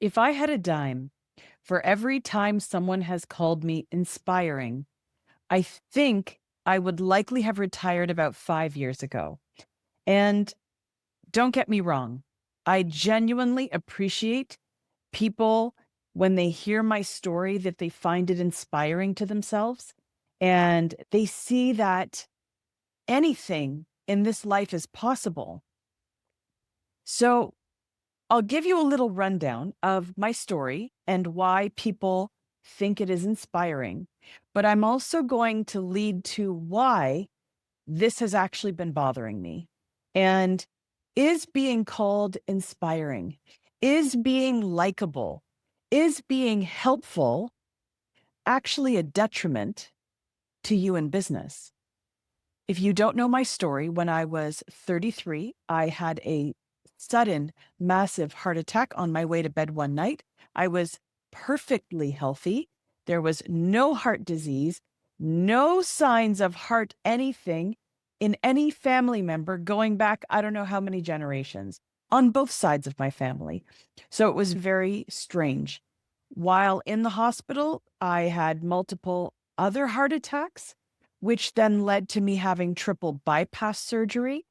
If I had a dime for every time someone has called me inspiring, I think I would likely have retired about 5 years ago. And don't get me wrong, I genuinely appreciate people when they hear my story that they find it inspiring to themselves and they see that anything in this life is possible. So I'll give you a little rundown of my story and why people think it is inspiring, but I'm also going to lead to why this has actually been bothering me. And is being called inspiring, is being likable, is being helpful actually a detriment to you in business? If you don't know my story, when I was 33, I had a sudden massive heart attack on my way to bed one night. I was perfectly healthy. There was no heart disease, no signs of heart anything in any family member going back, I don't know how many generations on both sides of my family. So it was very strange. While in the hospital, I had multiple other heart attacks, which then led to me having triple bypass surgery.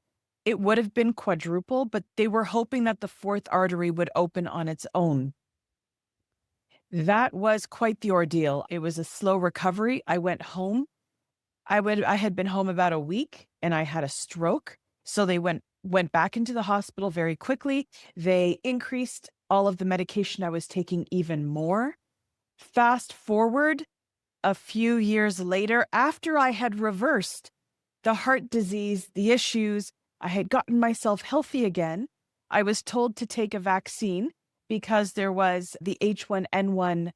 It would have been quadruple, but they were hoping that the fourth artery would open on its own. That was quite the ordeal. It was a slow recovery. I went home. I had been home about a week and I had a stroke. So they went back into the hospital very quickly. They increased all of the medication I was taking even more. Fast forward a few years later, after I had reversed the heart disease, the issues, I had gotten myself healthy again. I was told to take a vaccine because there was the H1N1,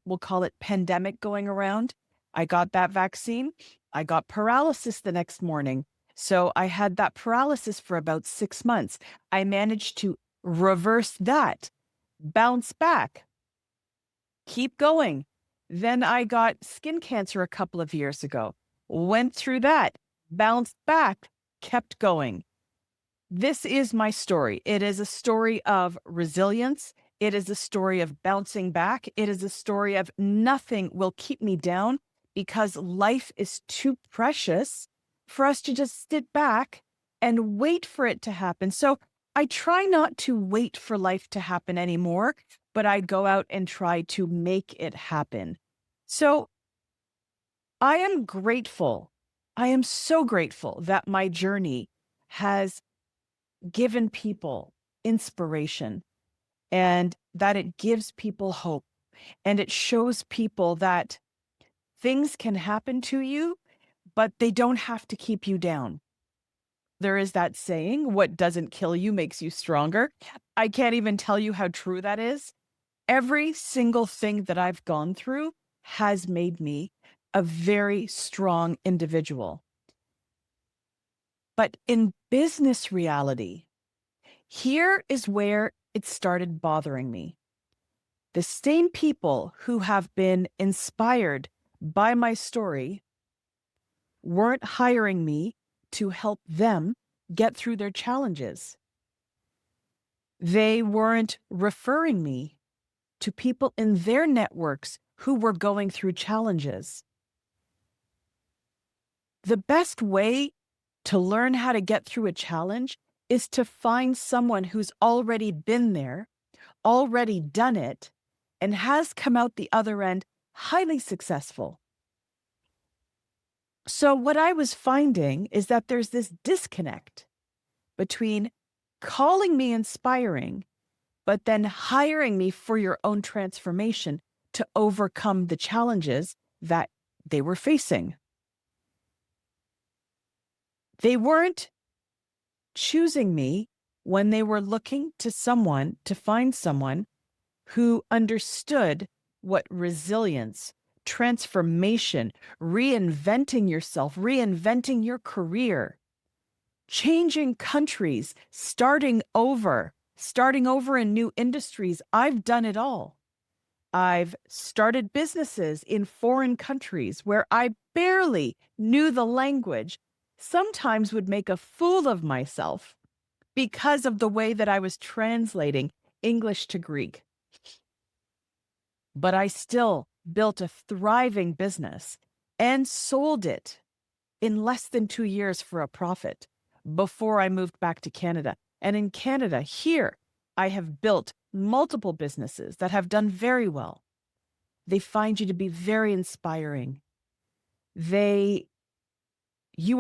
we'll call it pandemic going around. I got that vaccine. I got paralysis the next morning. So I had that paralysis for about 6 months. I managed to reverse that, bounce back, keep going. Then I got skin cancer a couple of years ago, went through that, bounced back, kept going. This is my story. It is a story of resilience. It is a story of bouncing back. It is a story of nothing will keep me down because life is too precious for us to just sit back and wait for it to happen. So I try not to wait for life to happen anymore, but I go out and try to make it happen. So I am grateful. I am so grateful that my journey has given people inspiration and that it gives people hope and it shows people that things can happen to you, but they don't have to keep you down. There is that saying, what doesn't kill you makes you stronger. I can't even tell you how true that is. Every single thing that I've gone through has made me a very strong individual. But in business reality, here is where it started bothering me. The same people who have been inspired by my story weren't hiring me to help them get through their challenges. They weren't referring me to people in their networks who were going through challenges. The best way to learn how to get through a challenge is to find someone who's already been there, already done it, and has come out the other end highly successful. So, what I was finding is that there's this disconnect between calling me inspiring, but then hiring me for your own transformation to overcome the challenges that they were facing. They weren't choosing me when they were looking to find someone who understood what resilience, transformation, reinventing yourself, reinventing your career, changing countries, starting over in new industries. I've done it all. I've started businesses in foreign countries where I barely knew the language, sometimes would make a fool of myself because of the way that I was translating English to Greek. but I still built a thriving business and sold it in less than 2 years for a profit before I moved back to Canada. And in Canada, here, I have built multiple businesses that have done very well. They find you to be very inspiring. You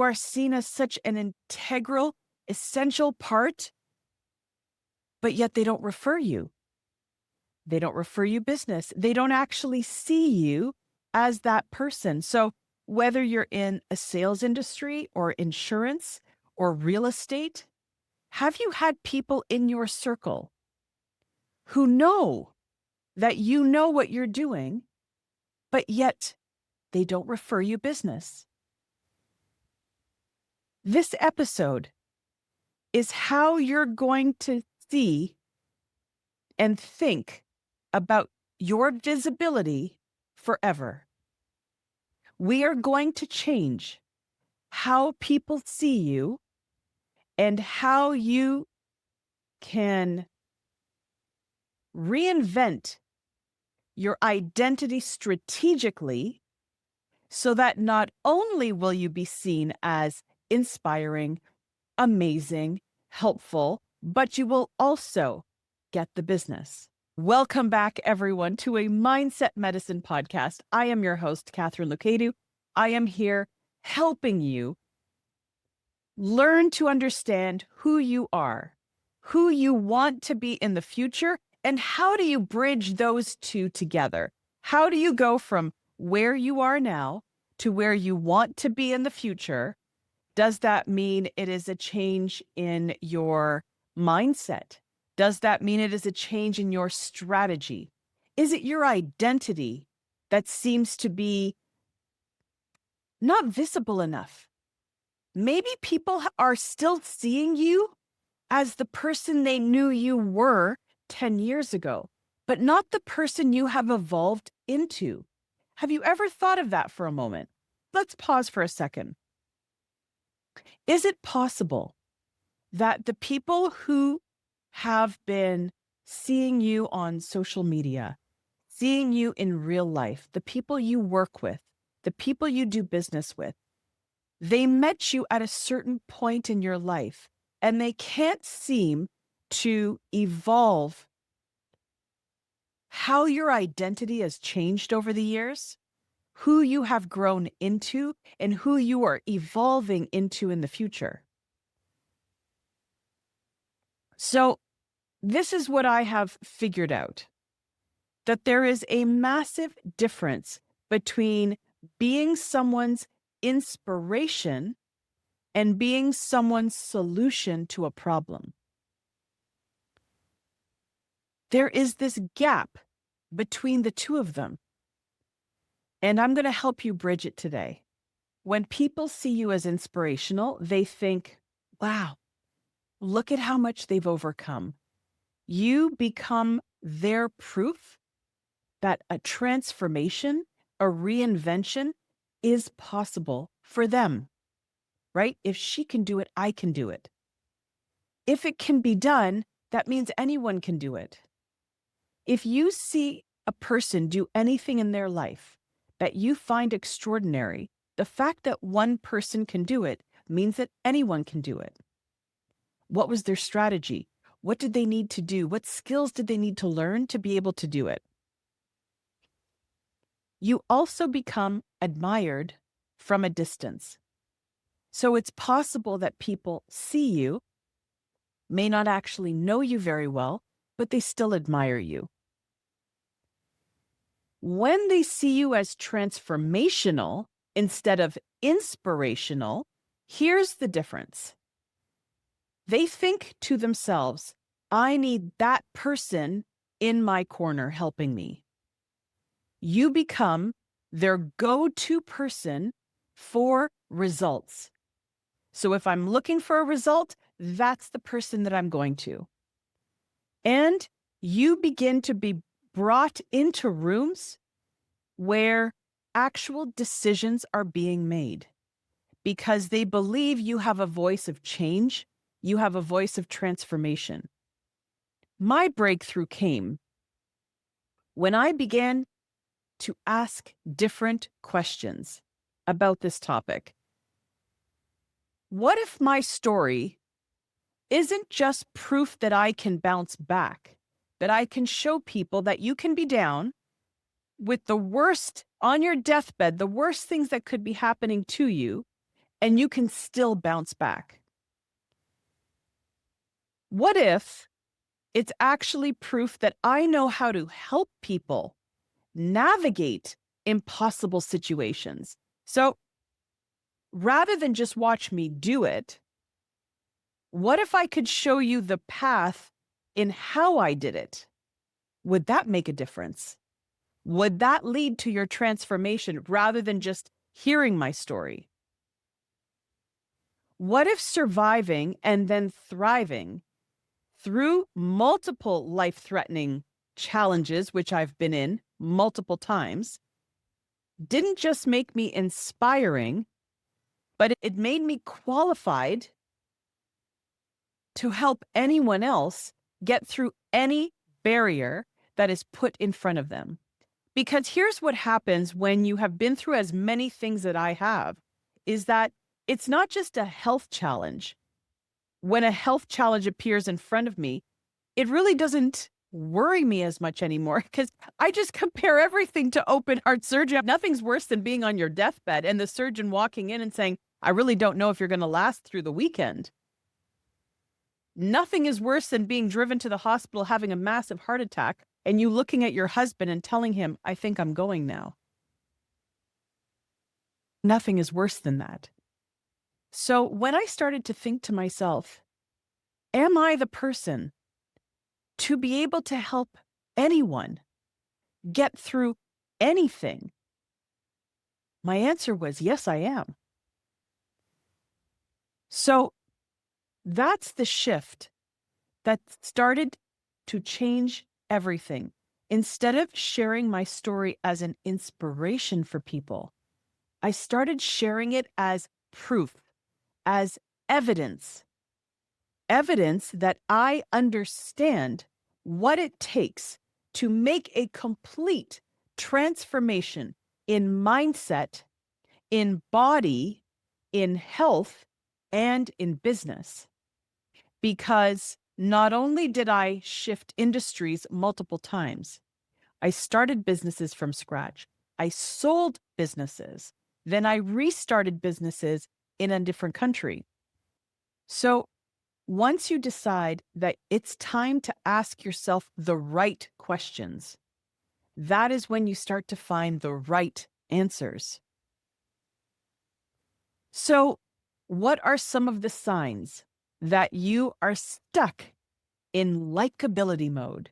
are seen as such an integral, essential part, but yet they don't refer you. They don't refer you business. They don't actually see you as that person. So whether you're in a sales industry or insurance or real estate, have you had people in your circle who know that you know what you're doing, but yet they don't refer you business? This episode is how you're going to see and think about your visibility forever. We are going to change how people see you and how you can reinvent your identity strategically so that not only will you be seen as inspiring, amazing, helpful, but you will also get the business. Welcome back, everyone, to a Mindset Medicine podcast. I am your host, Catherine Lucadu. I am here helping you learn to understand who you are, who you want to be in the future, and how do you bridge those two together? How do you go from where you are now to where you want to be in the future? Does that mean it is a change in your mindset? Does that mean it is a change in your strategy? Is it your identity that seems to be not visible enough? Maybe people are still seeing you as the person they knew you were 10 years ago, but not the person you have evolved into. Have you ever thought of that for a moment? Let's pause for a second. Is it possible that the people who have been seeing you on social media, seeing you in real life, the people you work with, the people you do business with, they met you at a certain point in your life and they can't seem to evolve how your identity has changed over the years, who you have grown into, and who you are evolving into in the future? So, this is what I have figured out, that there is a massive difference between being someone's inspiration and being someone's solution to a problem. There is this gap between the two of them. And I'm going to help you bridge it today. When people see you as inspirational, they think, wow, look at how much they've overcome. You become their proof that a transformation, a reinvention is possible for them, right? If she can do it, I can do it. If it can be done, that means anyone can do it. If you see a person do anything in their life that you find extraordinary, the fact that one person can do it means that anyone can do it. What was their strategy? What did they need to do? What skills did they need to learn to be able to do it? You also become admired from a distance. So it's possible that people see you, may not actually know you very well, but they still admire you. When they see you as transformational instead of inspirational, here's the difference. They think to themselves, I need that person in my corner helping me. You become their go-to person for results. So if I'm looking for a result, that's the person that I'm going to. And you begin to be brought into rooms where actual decisions are being made because they believe you have a voice of change, you have a voice of transformation. My breakthrough came when I began to ask different questions about this topic. What if my story isn't just proof that I can bounce back, that I can show people that you can be down with the worst on your deathbed, the worst things that could be happening to you, and you can still bounce back? What if it's actually proof that I know how to help people navigate impossible situations? So rather than just watch me do it, what if I could show you the path in how I did it? Would that make a difference? Would that lead to your transformation rather than just hearing my story? What if surviving and then thriving through multiple life threatening challenges, which I've been in multiple times, didn't just make me inspiring, but it made me qualified to help anyone else get through any barrier that is put in front of them? Because here's what happens when you have been through as many things that I have, is that it's not just a health challenge. When a health challenge appears in front of me, it really doesn't worry me as much anymore because I just compare everything to open heart surgery. Nothing's worse than being on your deathbed and the surgeon walking in and saying, I really don't know if you're going to last through the weekend. Nothing is worse than being driven to the hospital having a massive heart attack and you looking at your husband and telling him, I think I'm going now. Nothing is worse than that. So when I started to think to myself, am I the person to be able to help anyone get through anything? My answer was, yes, I am. So that's the shift that started to change everything. Instead of sharing my story as an inspiration for people, I started sharing it as proof, as evidence, evidence that I understand what it takes to make a complete transformation in mindset, in body, in health, and in business. Because not only did I shift industries multiple times, I started businesses from scratch. I sold businesses. Then I restarted businesses in a different country. So once you decide that it's time to ask yourself the right questions, that is when you start to find the right answers. So, what are some of the signs that you are stuck in likability mode?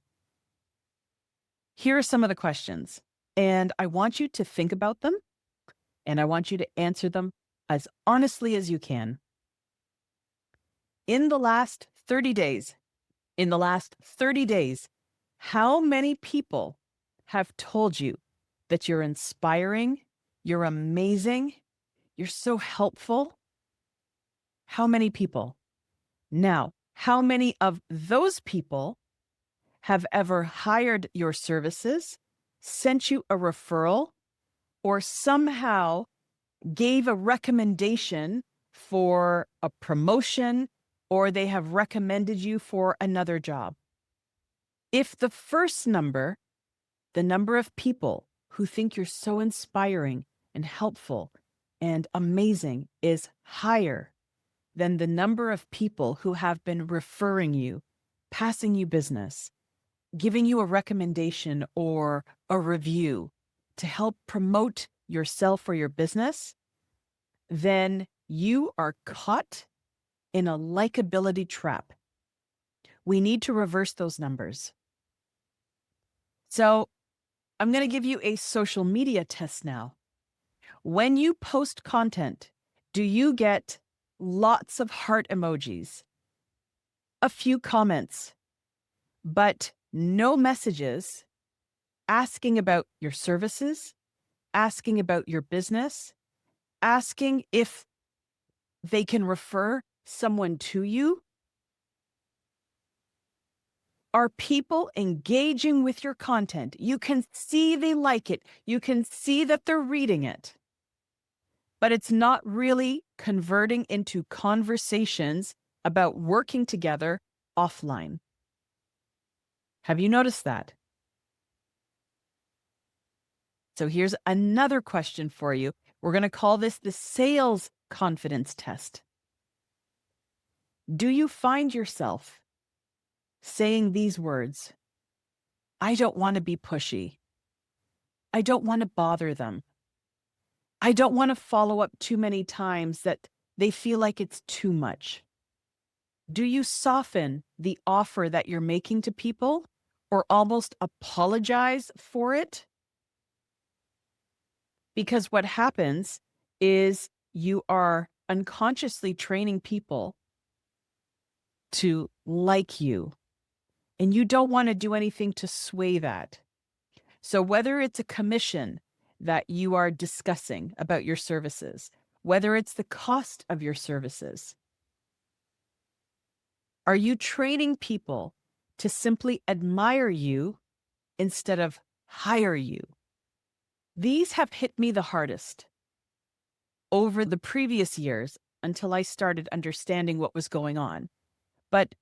Here are some of the questions, and I want you to think about them, and I want you to answer them as honestly as you can. In the last 30 days, in the last 30 days, how many people have told you that you're inspiring, you're amazing, you're so helpful? How many people? Now, how many of those people have ever hired your services, sent you a referral, or somehow gave a recommendation for a promotion, or they have recommended you for another job? If the first number, the number of people who think you're so inspiring and helpful and amazing, is higher than the number of people who have been referring you, passing you business, giving you a recommendation or a review to help promote yourself or your business, then you are caught in a likability trap. We need to reverse those numbers. So I'm going to give you a social media test now. When you post content, do you get lots of heart emojis, a few comments, but no messages asking about your services, asking about your business, asking if they can refer someone to you? Are people engaging with your content? You can see they like it. You can see that they're reading it. But it's not really converting into conversations about working together offline. Have you noticed that? So here's another question for you. We're going to call this the sales confidence test. Do you find yourself saying these words? I don't want to be pushy. I don't want to bother them. I don't want to follow up too many times that they feel like it's too much. Do you soften the offer that you're making to people or almost apologize for it? Because what happens is you are unconsciously training people to like you, and you don't want to do anything to sway that. So whether it's a commission that you are discussing about your services, whether it's the cost of your services, are you training people to simply admire you instead of hire you? These have hit me the hardest over the previous years until I started understanding what was going on. But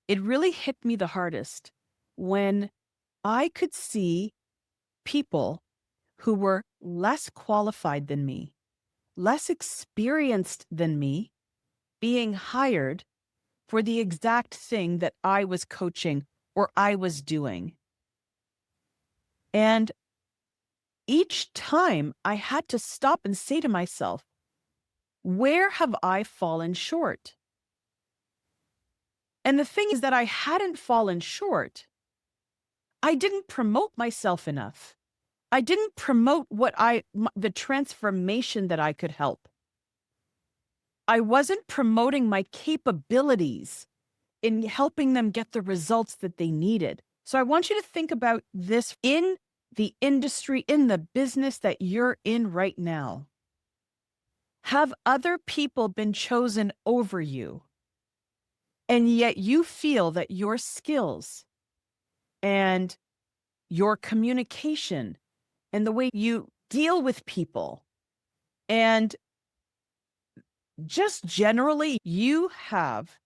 it really hit me the hardest when I could see people who were less qualified than me, less experienced than me, being hired for the exact thing that I was coaching or I was doing. And each time I had to stop and say to myself, where have I fallen short? And the thing is that I hadn't fallen short. I didn't promote myself enough. I didn't promote the transformation that I could help. I wasn't promoting my capabilities in helping them get the results that they needed. So I want you to think about this in the industry, in the business that you're in right now. Have other people been chosen over you? And yet you feel that your skills and your communication and the way you deal with people and just generally you have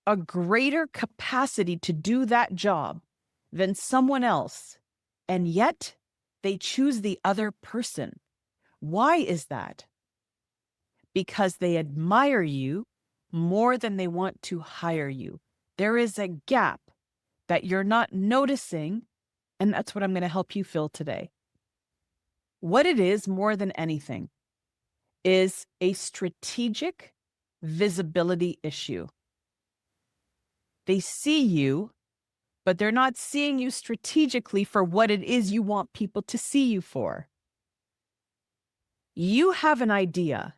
a greater capacity to do that job than someone else, and yet they choose the other person. Why is that? Because they admire you more than they want to hire you. There is a gap that you're not noticing, and that's what I'm going to help you fill today. What it is more than anything is a strategic visibility issue. They see you, but they're not seeing you strategically for what it is you want people to see you for. You have an idea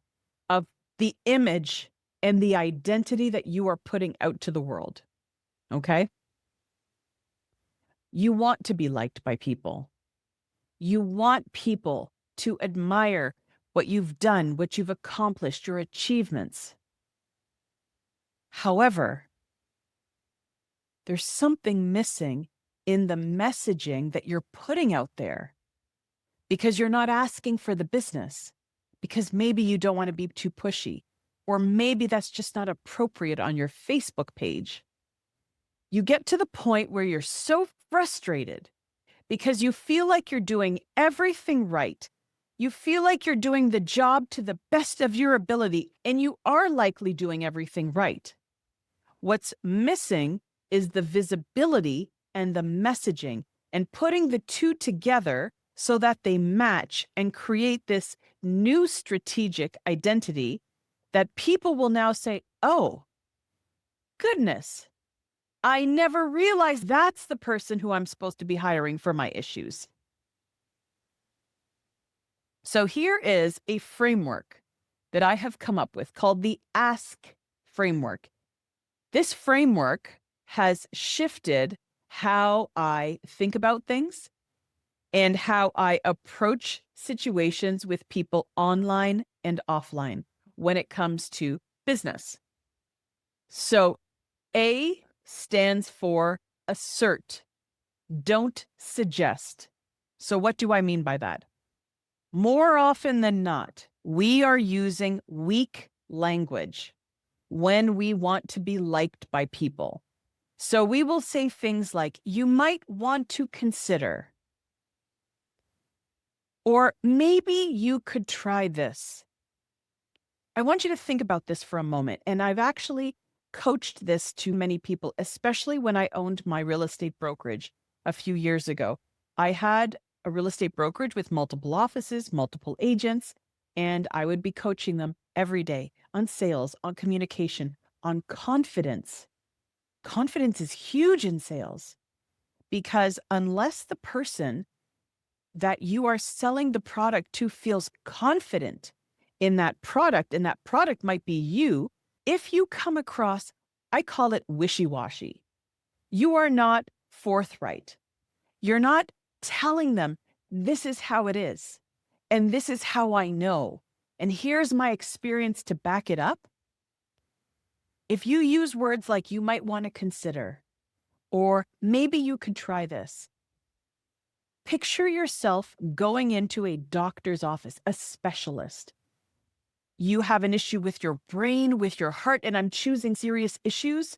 of the image and the identity that you are putting out to the world. Okay? You want to be liked by people. You want people to admire what you've done, what you've accomplished, your achievements. However, there's something missing in the messaging that you're putting out there because you're not asking for the business, because maybe you don't want to be too pushy, or maybe that's just not appropriate on your Facebook page. You get to the point where you're so frustrated because you feel like you're doing everything right. You feel like you're doing the job to the best of your ability, and you are likely doing everything right. What's missing is the visibility and the messaging, and putting the two together so that they match and create this new strategic identity that people will now say, oh, goodness, I never realized that's the person who I'm supposed to be hiring for my issues. So here is a framework that I have come up with called the ASK framework. This framework has shifted how I think about things and how I approach situations with people online and offline when it comes to business. So A stands for assert, don't suggest. So, what do I mean by that? More often than not, we are using weak language when we want to be liked by people. So, we will say things like, you might want to consider, or maybe you could try this. I want you to think about this for a moment. And I've actually coached this to many people, especially when I owned my real estate brokerage a few years ago. I had a real estate brokerage with multiple offices, multiple agents, and I would be coaching them every day on sales, on communication, on confidence. Confidence is huge in sales because unless the person that you are selling the product to feels confident in that product, and that product might be you, if you come across, I call it wishy-washy. You are not forthright. You're not telling them, this is how it is, and this is how I know, and here's my experience to back it up. If you use words like you might want to consider, or maybe you could try this, picture yourself going into a doctor's office, a specialist. You have an issue with your brain, with your heart, and I'm choosing serious issues.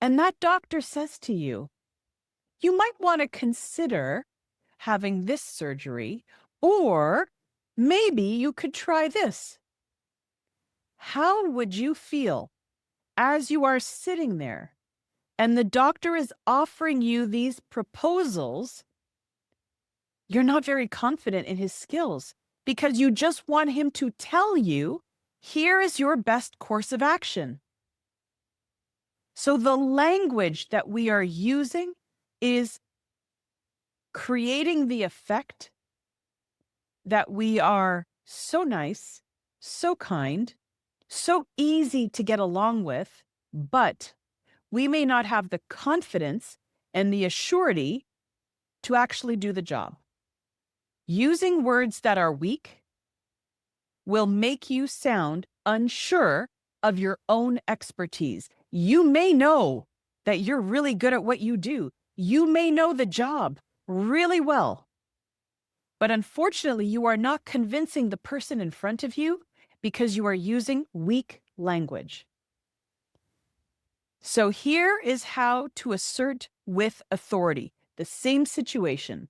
And that doctor says to you, you might want to consider having this surgery, or maybe you could try this. How would you feel as you are sitting there and the doctor is offering you these proposals? You're not very confident in his skills because you just want him to tell you, here is your best course of action. So the language that we are using is creating the effect that we are so nice, so kind, so easy to get along with, but we may not have the confidence and the assurity to actually do the job. Using words that are weak will make you sound unsure of your own expertise. You may know that you're really good at what you do. You may know the job really well. But unfortunately, you are not convincing the person in front of you because you are using weak language. So here is how to assert with authority. The same situation.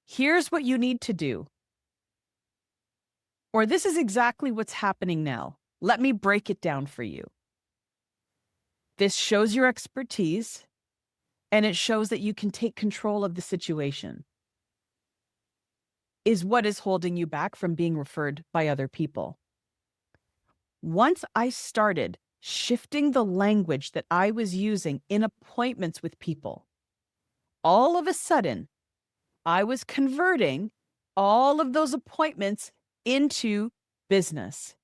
Here's what you need to do. Or this is exactly what's happening now. Let me break it down for you. This shows your expertise, and it shows that you can take control of the situation. Is what is holding you back from being referred by other people. Once I started shifting the language that I was using in appointments with people, all of a sudden, I was converting all of those appointments into business.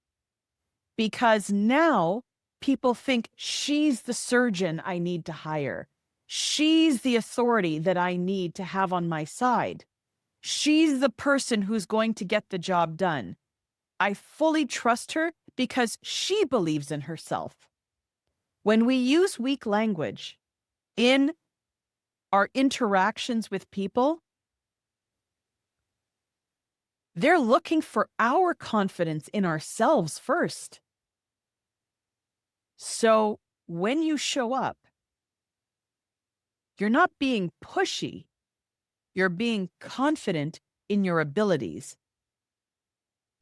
Because now people think she's the surgeon I need to hire. She's the authority that I need to have on my side. She's the person who's going to get the job done. I fully trust her because she believes in herself. When we use weak language in our interactions with people, they're looking for our confidence in ourselves first. So when you show up, you're not being pushy. You're being confident in your abilities.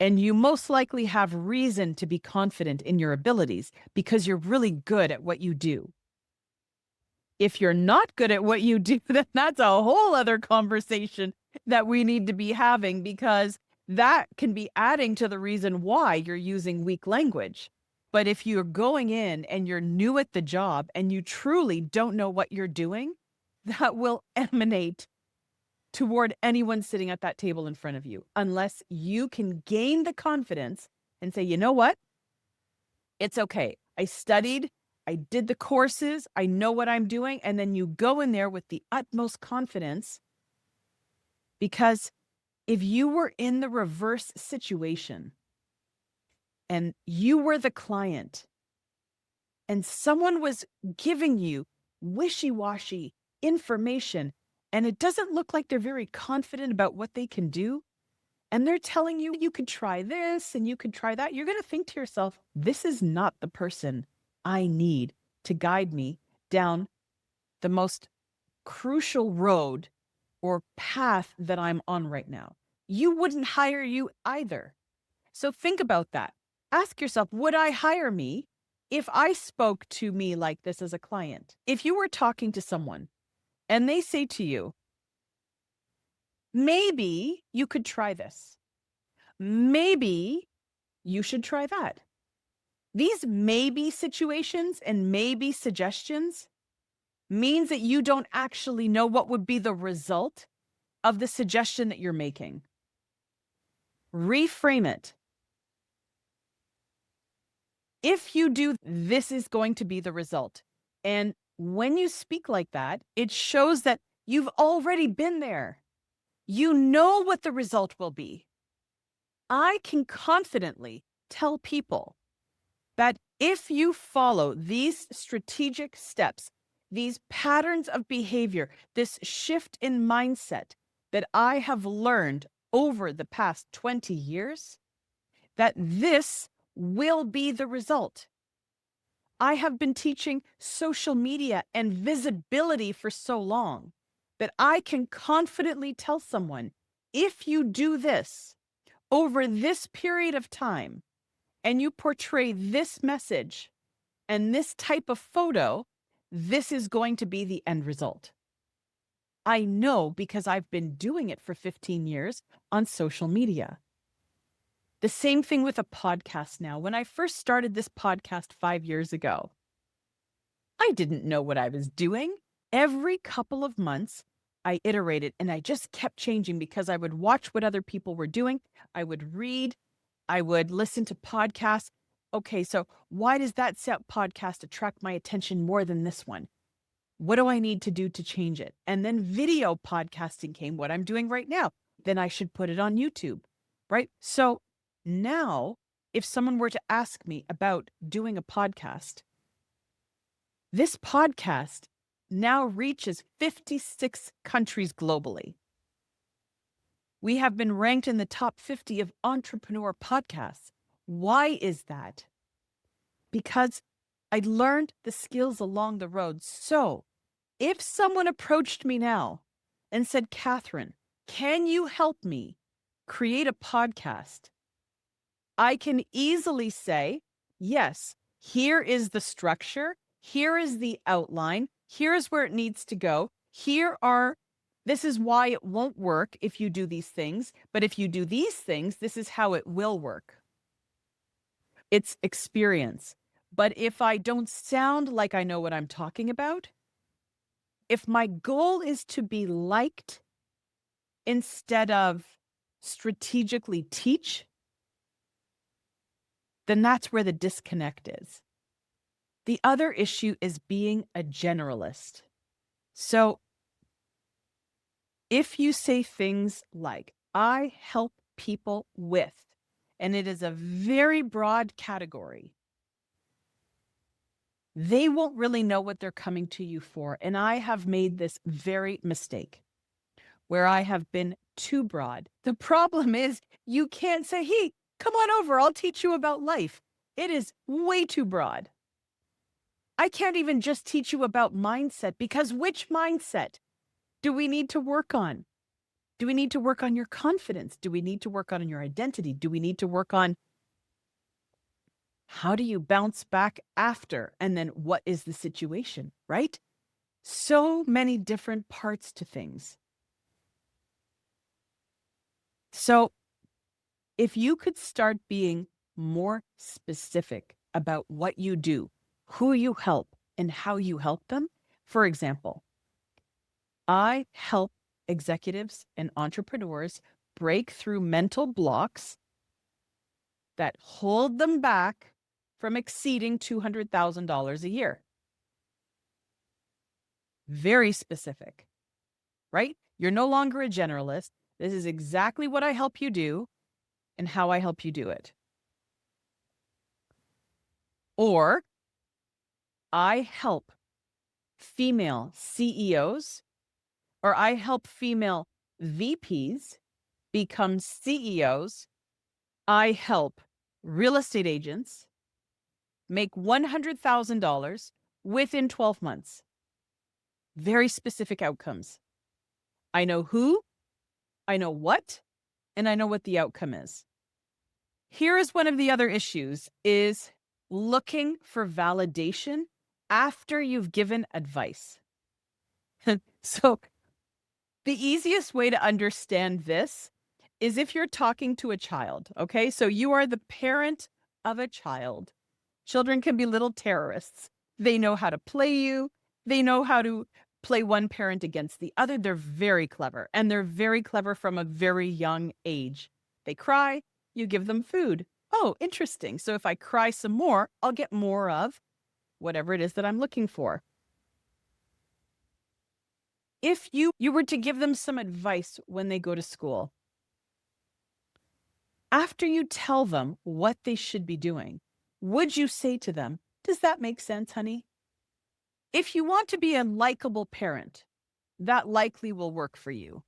And you most likely have reason to be confident in your abilities because you're really good at what you do. If you're not good at what you do, then that's a whole other conversation that we need to be having, because that can be adding to the reason why you're using weak language. But if you're going in and you're new at the job and you truly don't know what you're doing, that will emanate toward anyone sitting at that table in front of you, unless you can gain the confidence and say, you know what? It's okay. I studied, I did the courses, I know what I'm doing. And then you go in there with the utmost confidence, because if you were in the reverse situation and you were the client and someone was giving you wishy-washy information, and it doesn't look like they're very confident about what they can do, and they're telling you you could try this and you could try that, you're going to think to yourself, this is not the person I need to guide me down the most crucial road or path that I'm on right now. You wouldn't hire you either. So think about that. Ask yourself, would I hire me if I spoke to me like this as a client? If you were talking to someone and they say to you, maybe you could try this. Maybe you should try that. These maybe situations and maybe suggestions means that you don't actually know what would be the result of the suggestion that you're making. Reframe it. If you do, this is going to be the result. And when you speak like that, it shows that you've already been there. You know what the result will be. I can confidently tell people that if you follow these strategic steps, these patterns of behavior, this shift in mindset that I have learned over the past 20 years, that this will be the result. I have been teaching social media and visibility for so long that I can confidently tell someone, if you do this over this period of time and you portray this message and this type of photo, this is going to be the end result. I know because I've been doing it for 15 years on social media. The same thing with a podcast now. When I first started this podcast 5 years ago, I didn't know what I was doing. Every couple of months, I iterated and I just kept changing because I would watch what other people were doing. I would read, I would listen to podcasts. Okay, so why does that set podcast attract my attention more than this one? What do I need to do to change it? And then video podcasting came, what I'm doing right now. Then I should put it on YouTube, right? So now, if someone were to ask me about doing a podcast, this podcast now reaches 56 countries globally. We have been ranked in the top 50 of entrepreneur podcasts. Why is that? Because I learned the skills along the road. So if someone approached me now and said, Catherine, can you help me create a podcast? I can easily say, yes, here is the structure. Here is the outline. Here's where it needs to go. This is why it won't work if you do these things. But if you do these things, this is how it will work. It's experience. But if I don't sound like I know what I'm talking about, if my goal is to be liked instead of strategically teach, then that's where the disconnect is. The other issue is being a generalist. So if you say things like, I help people with, and it is a very broad category, they won't really know what they're coming to you for. And I have made this very mistake where I have been too broad. The problem is you can't say, hey, come on over, I'll teach you about life. It is way too broad. I can't even just teach you about mindset, because which mindset do we need to work on? Do we need to work on your confidence? Do we need to work on your identity? Do we need to work on how do you bounce back after? And then what is the situation, right? So many different parts to things. So if you could start being more specific about what you do, who you help, and how you help them. For example, I help executives and entrepreneurs break through mental blocks that hold them back from exceeding $200,000 a year. Very specific, right? You're no longer a generalist. This is exactly what I help you do and how I help you do it. Or I help female CEOs, or I help female VPs become CEOs. I help real estate agents make $100,000 within 12 months. Very specific outcomes. I know who, I know what, and I know what the outcome is. Here is one of the other issues is looking for validation after you've given advice. So the easiest way to understand this is if you're talking to a child, okay? So you are the parent of a child. Children can be little terrorists. They know how to play you. They know how to play one parent against the other. They're very clever, and they're very clever from a very young age. They cry, you give them food. Oh, interesting. So if I cry some more, I'll get more of whatever it is that I'm looking for. If you were to give them some advice when they go to school, after you tell them what they should be doing, would you say to them, "Does that make sense, honey?" If you want to be a likable parent, that likely will work for you.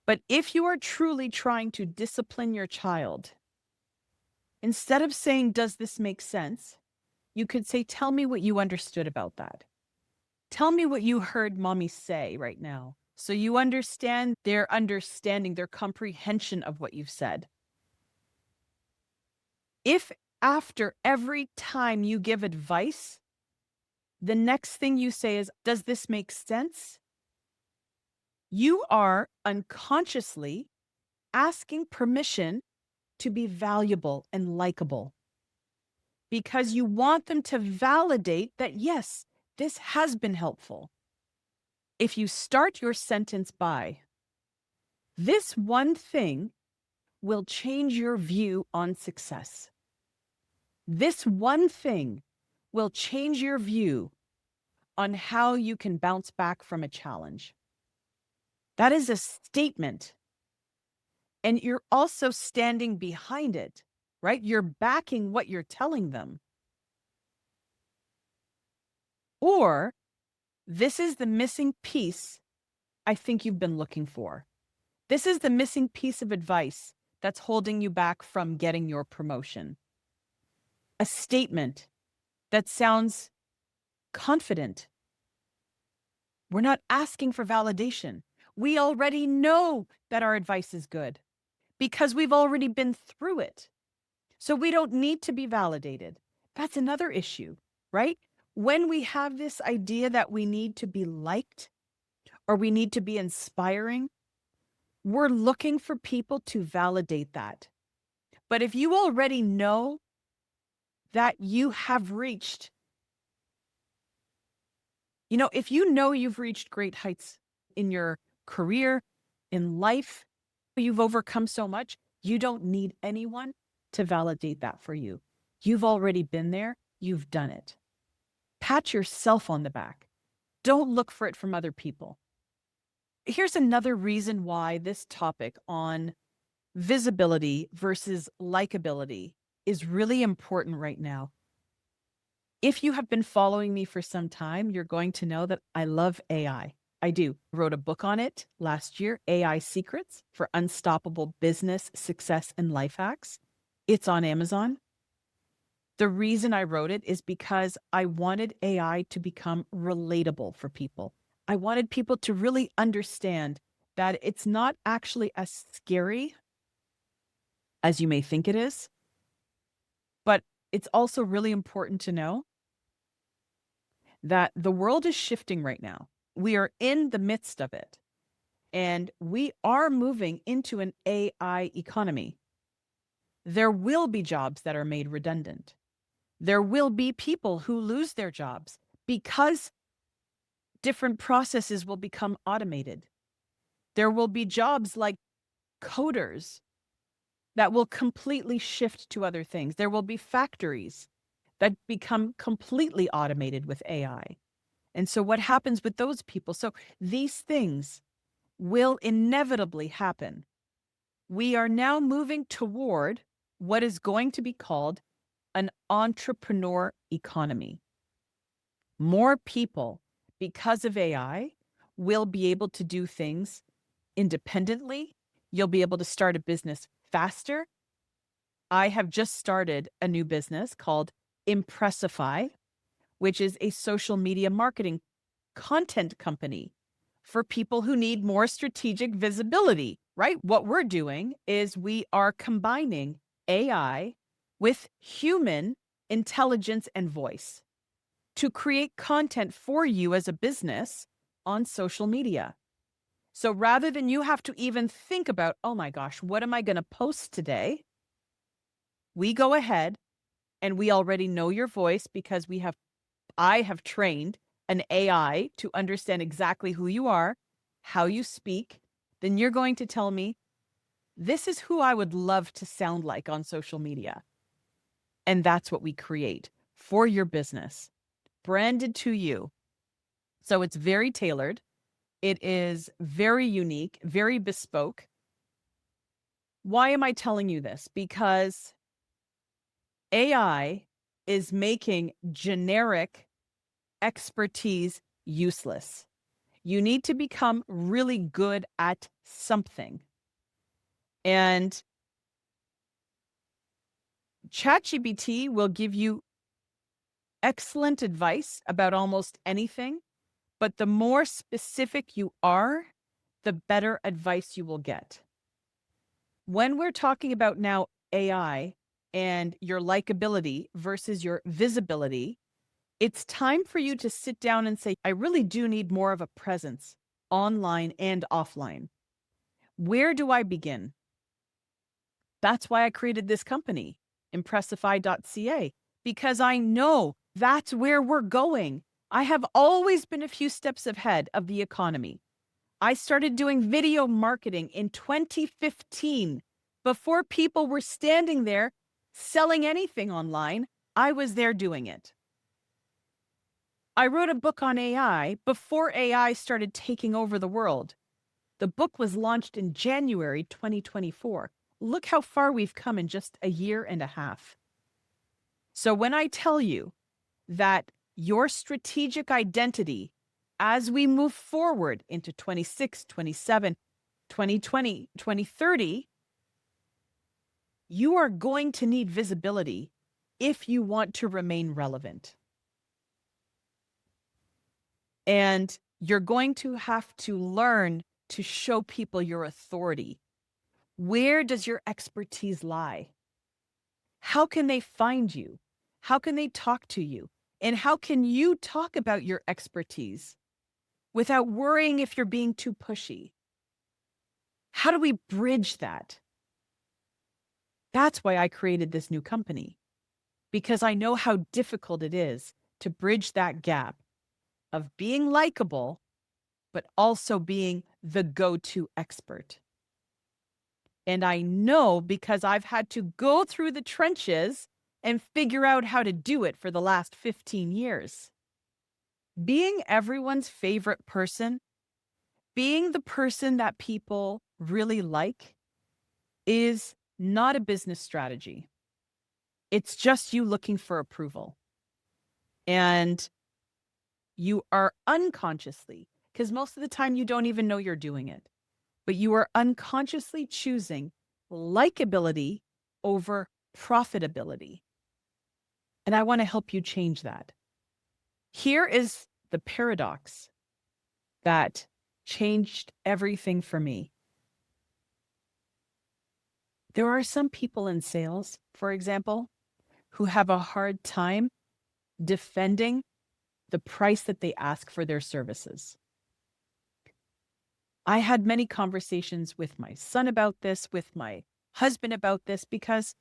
But if you are truly trying to discipline your child, instead of saying, "Does this make sense?" you could say, "Tell me what you understood about that. Tell me what you heard mommy say right now." So you understand their understanding, their comprehension of what you've said. If after every time you give advice, the next thing you say is, "Does this make sense?" you are unconsciously asking permission to be valuable and likable because you want them to validate that, yes, this has been helpful. If you start your sentence by, "This one thing will change your view on success. This one thing will change your view on how you can bounce back from a challenge." That is a statement. And you're also standing behind it, right? You're backing what you're telling them. Or this is the missing piece I think you've been looking for. This is the missing piece of advice that's holding you back from getting your promotion. A statement that sounds confident. We're not asking for validation. We already know that our advice is good because we've already been through it. So we don't need to be validated. That's another issue, right? When we have this idea that we need to be liked or we need to be inspiring, we're looking for people to validate that. But if you already know that you have reached, if you know you've reached great heights in your career, in life, you've overcome so much, you don't need anyone to validate that for you. You've already been there, you've done it. Pat yourself on the back. Don't look for it from other people. Here's another reason why this topic on visibility versus likability is really important right now. If you have been following me for some time, you're going to know that I love AI. I do. I wrote a book on it last year, AI Secrets for Unstoppable Business, Success, and Life Hacks. It's on Amazon. The reason I wrote it is because I wanted AI to become relatable for people. I wanted people to really understand that it's not actually as scary as you may think it is, but it's also really important to know that the world is shifting right now. We are in the midst of it, and we are moving into an AI economy. There will be jobs that are made redundant. There will be people who lose their jobs because different processes will become automated. There will be jobs like coders that will completely shift to other things. There will be factories that become completely automated with AI. And so, what happens with those people? So, these things will inevitably happen. We are now moving toward what is going to be called an entrepreneur economy. More people, because of AI, will be able to do things independently. You'll be able to start a business faster. I have just started a new business called Impressify, which is a social media marketing content company for people who need more strategic visibility, right? What we're doing is we are combining AI with human intelligence and voice to create content for you as a business on social media. So rather than you have to even think about, oh my gosh, what am I going to post today? We go ahead and we already know your voice because I have trained an AI to understand exactly who you are, how you speak. Then you're going to tell me, this is who I would love to sound like on social media. And that's what we create for your business, branded to you. So it's very tailored. It is very unique, very bespoke. Why am I telling you this? Because AI is making generic expertise useless. You need to become really good at something. And ChatGPT will give you excellent advice about almost anything, but the more specific you are, the better advice you will get. When we're talking about now AI and your likability versus your visibility, it's time for you to sit down and say, I really do need more of a presence online and offline. Where do I begin? That's why I created this company, Impressify.ca, because I know that's where we're going. I have always been a few steps ahead of the economy. I started doing video marketing in 2015 before people were standing there selling anything online. I was there doing it. I wrote a book on AI before AI started taking over the world. The book was launched in January 2024. Look how far we've come in just a year and a half. So when I tell you that your strategic identity as we move forward into 26, 27, 2020, 2030, you are going to need visibility if you want to remain relevant. And you're going to have to learn to show people your authority. Where does your expertise lie? How can they find you? How can they talk to you? And how can you talk about your expertise without worrying if you're being too pushy? How do we bridge that? That's why I created this new company, because I know how difficult it is to bridge that gap of being likable, but also being the go-to expert. And I know because I've had to go through the trenches and figure out how to do it for the last 15 years. Being everyone's favorite person, being the person that people really like, is not a business strategy. It's just you looking for approval. And you are unconsciously, because most of the time you don't even know you're doing it, but you are unconsciously choosing likability over profitability. And I want to help you change that. Here is the paradox that changed everything for me. There are some people in sales, for example, who have a hard time defending the price that they ask for their services. I had many conversations with my son about this, with my husband about this, because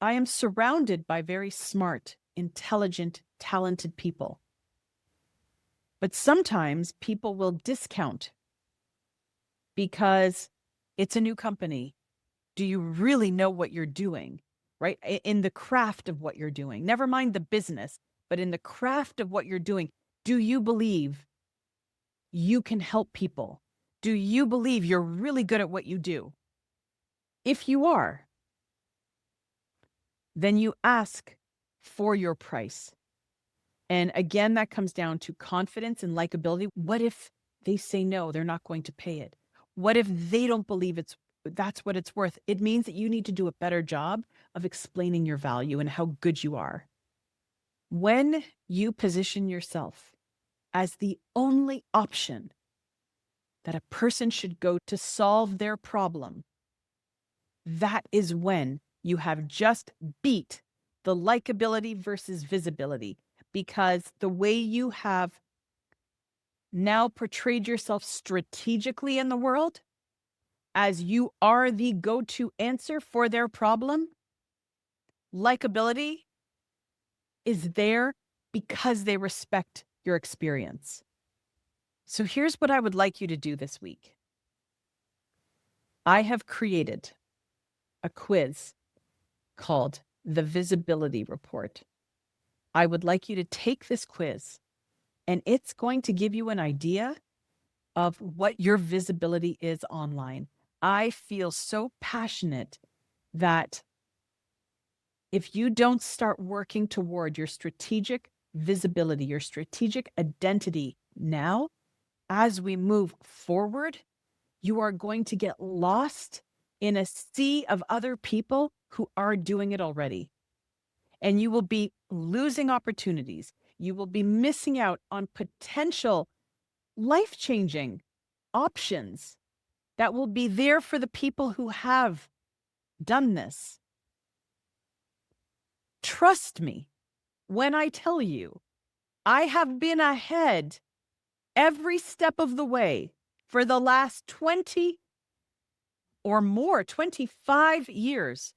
I am surrounded by very smart, intelligent, talented people. But sometimes people will discount because it's a new company. Do you really know what you're doing? Right? In the craft of what you're doing, never mind the business, but in the craft of what you're doing, do you believe you can help people? Do you believe you're really good at what you do? If you are, then you ask for your price. And again, that comes down to confidence and likability. What if they say no, they're not going to pay it? What if they don't believe that's what it's worth? It means that you need to do a better job of explaining your value and how good you are. When you position yourself as the only option that a person should go to solve their problem, that is when you have just beat the likability versus visibility, because the way you have now portrayed yourself strategically in the world as you are the go-to answer for their problem, likability is there because they respect your experience. So here's what I would like you to do this week. I have created a quiz called the Visibility Report. I would like you to take this quiz, and it's going to give you an idea of what your visibility is online. I feel so passionate that if you don't start working toward your strategic visibility, your strategic identity now, as we move forward, you are going to get lost in a sea of other people who are doing it already. And you will be losing opportunities. You will be missing out on potential life-changing options that will be there for the people who have done this. Trust me when I tell you, I have been ahead every step of the way for the last 20 or more, 25 years.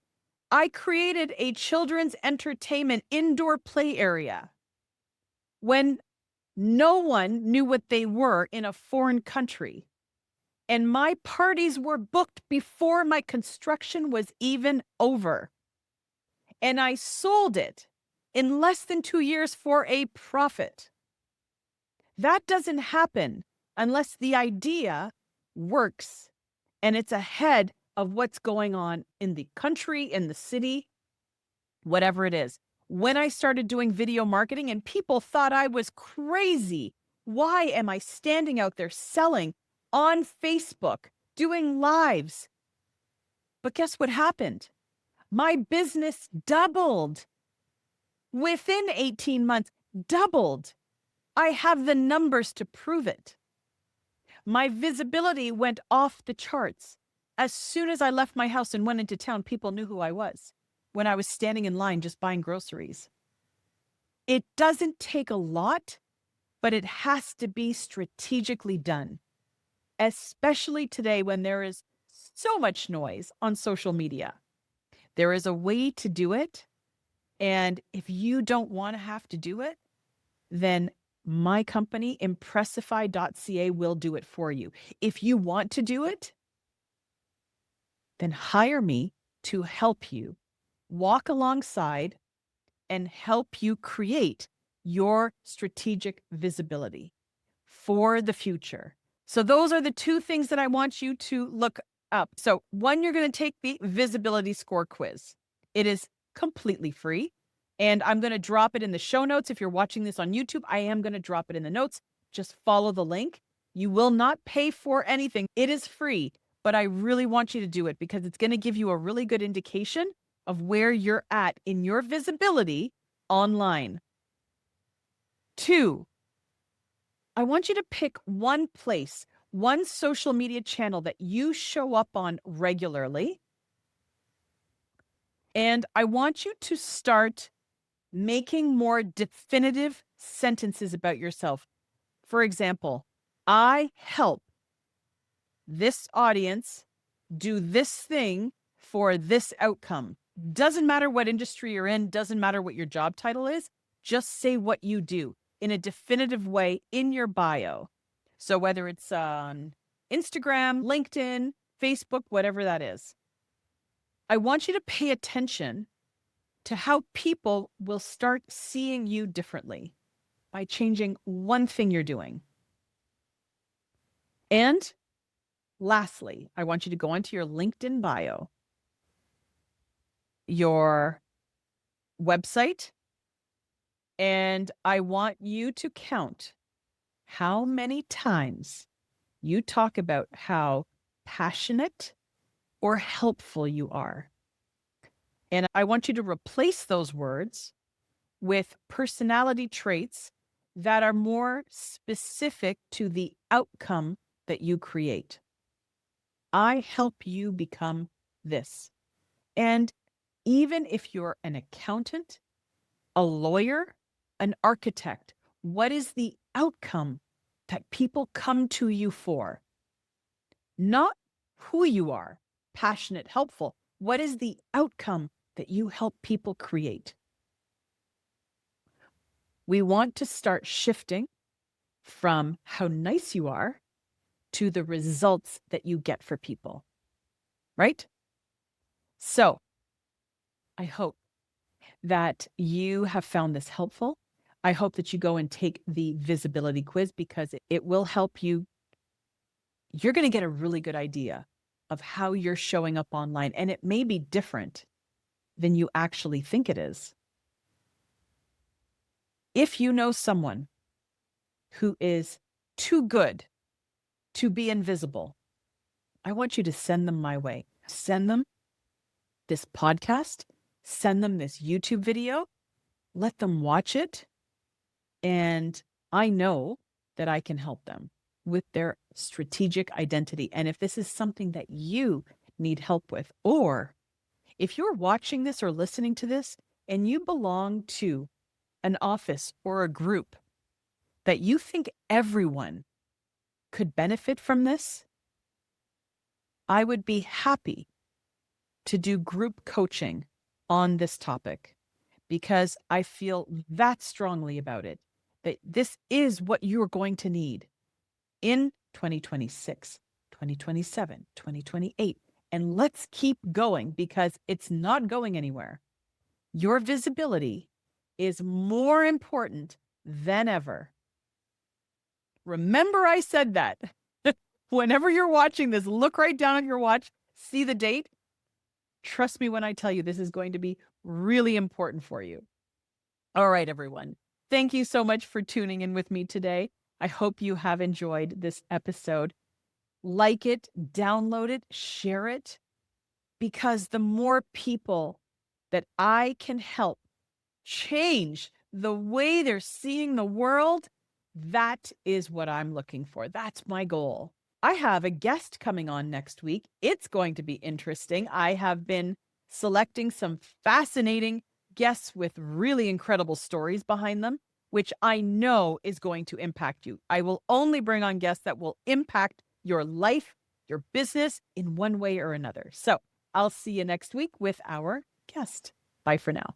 I created a children's entertainment indoor play area when no one knew what they were in a foreign country. And my parties were booked before my construction was even over. And I sold it in less than 2 years for a profit. That doesn't happen unless the idea works and it's ahead of what's going on in the country, in the city, whatever it is. When I started doing video marketing and people thought I was crazy, why am I standing out there selling on Facebook, doing lives? But guess what happened? My business doubled within 18 months, doubled. I have the numbers to prove it. My visibility went off the charts. As soon as I left my house and went into town, people knew who I was when I was standing in line just buying groceries. It doesn't take a lot, but it has to be strategically done, especially today when there is so much noise on social media. There is a way to do it. And if you don't want to have to do it, then my company, impressify.ca, will do it for you. If you want to do it, then hire me to help you walk alongside and help you create your strategic visibility for the future. So those are the two things that I want you to look up. So one, you're going to take the visibility score quiz. It is completely free. And I'm going to drop it in the show notes. If you're watching this on YouTube, I am going to drop it in the notes. Just follow the link. You will not pay for anything. It is free, but I really want you to do it because it's going to give you a really good indication of where you're at in your visibility online. 2, I want you to pick one place, one social media channel that you show up on regularly. And I want you to start making more definitive sentences about yourself. For example, I help this audience do this thing for this outcome. Doesn't matter what industry you're in, doesn't matter what your job title is, just say what you do in a definitive way in your bio. So whether it's on Instagram, LinkedIn, Facebook, whatever that is, I want you to pay attention to how people will start seeing you differently by changing one thing you're doing. And lastly, I want you to go into your LinkedIn bio, your website, And I want you to count how many times you talk about how passionate or helpful you are. And I want you to replace those words with personality traits that are more specific to the outcome that you create. I help you become this. And even if you're an accountant, a lawyer, an architect, what is the outcome that people come to you for? Not who you are, passionate, helpful. What is the outcome that you help people create? We want to start shifting from how nice you are to the results that you get for people, right? So I hope that you have found this helpful. I hope that you go and take the visibility quiz because it will help you. You're going to get a really good idea of how you're showing up online, and it may be different than you actually think it is. If you know someone who is too good to be invisible, I want you to send them my way. Send them this podcast, send them this YouTube video, let them watch it. And I know that I can help them with their strategic identity. And if this is something that you need help with, or if you're watching this or listening to this and you belong to an office or a group that you think everyone could benefit from this, I would be happy to do group coaching on this topic because I feel that strongly about it, that this is what you're going to need in 2026, 2027, 2028. And let's keep going because it's not going anywhere. Your visibility is more important than ever. Remember, I said that. Whenever you're watching this, look right down at your watch, see the date. Trust me when I tell you this is going to be really important for you. All right, everyone. Thank you so much for tuning in with me today. I hope you have enjoyed this episode. Like it, download it, share it, because the more people that I can help change the way they're seeing the world, that is what I'm looking for. That's my goal. I have a guest coming on next week. It's going to be interesting. I have been selecting some fascinating guests with really incredible stories behind them, which I know is going to impact you. I will only bring on guests that will impact your life, your business in one way or another. So I'll see you next week with our guest. Bye for now.